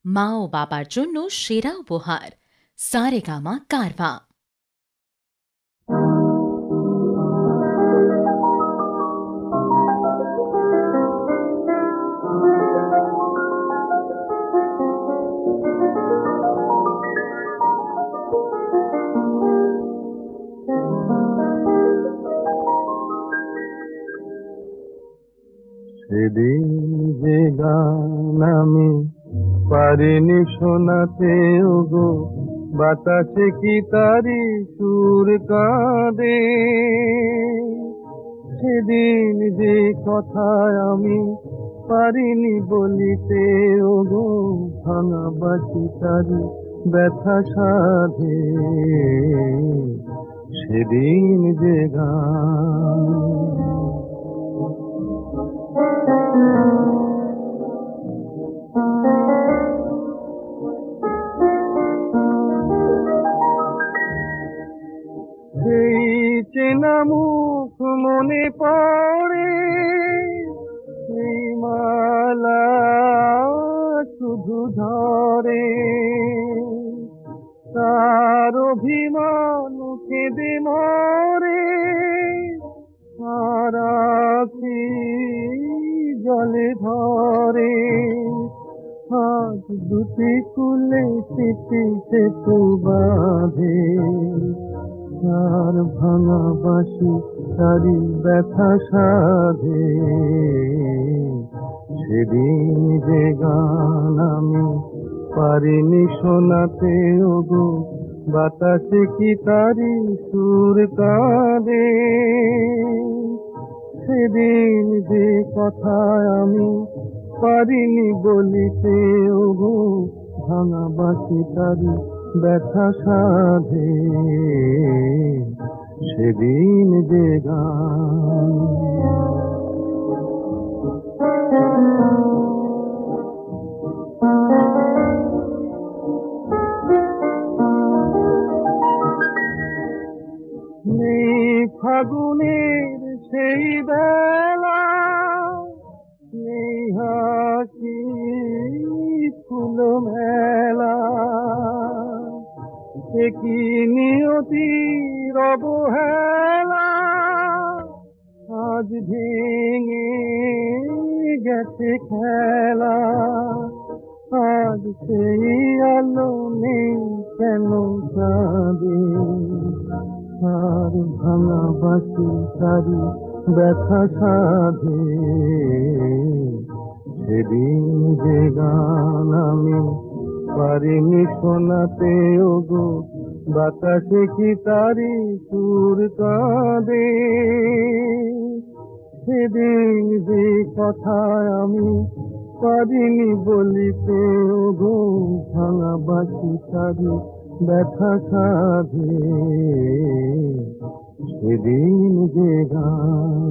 মা ও বাবার জন্য সেরা উপহার সারেগামা কারভা। সেদিন যে গান আমি পারিনি শোনাতে ওগো, বাতাসে কি তারি সুর কাঁদে। সেদিন যে কথা আমি পারিনি বলিতে ওগো, ভাঙা বাঁশি তারি ব্যথা সাধে। সেদিন যে গান সেই চেনা মুখ মনে পড়ে, সেই মালা শুধু ধরে, তার অভিমান কেঁদে মরে, আর আখি জলে ধরে। হাত দুটি খুলে স্মৃতি সেতু বাঁধে, তার ভাঙা বাঁশি তারি ব্যথা সাধে। সেদিন যে গান আমি পারিনি শোনাতে ওগো, বাতাসে কি তারি সুর কাঁদে। সেদিন যে কথা আমি পারিনি বলিতে ওগো, ভাঙা বাঁশি তারি ব্যথা সাধে। সেদিন যে গান নেই ফাগুনের সেই বেলা, নেই হাসি ফুল মেলা, সে কি নিয়তির অবহেলা, আজ ভেঙে গেছে খেলা। আজ সেই আলো নেই কেন চাঁদে, আর ভাঙা বাঁশি তারি ব্যথা সাধে। সেদিন যে গান আমি পারিনি শোনাতে ওগো, বাতাসে কি তারি সুর কাঁদে। সেদিন যে কথা আমি পারিনি বলিতে ওগো, ভাঙা বাঁশি তারি ব্যথা সাধে। সেদিন যে গান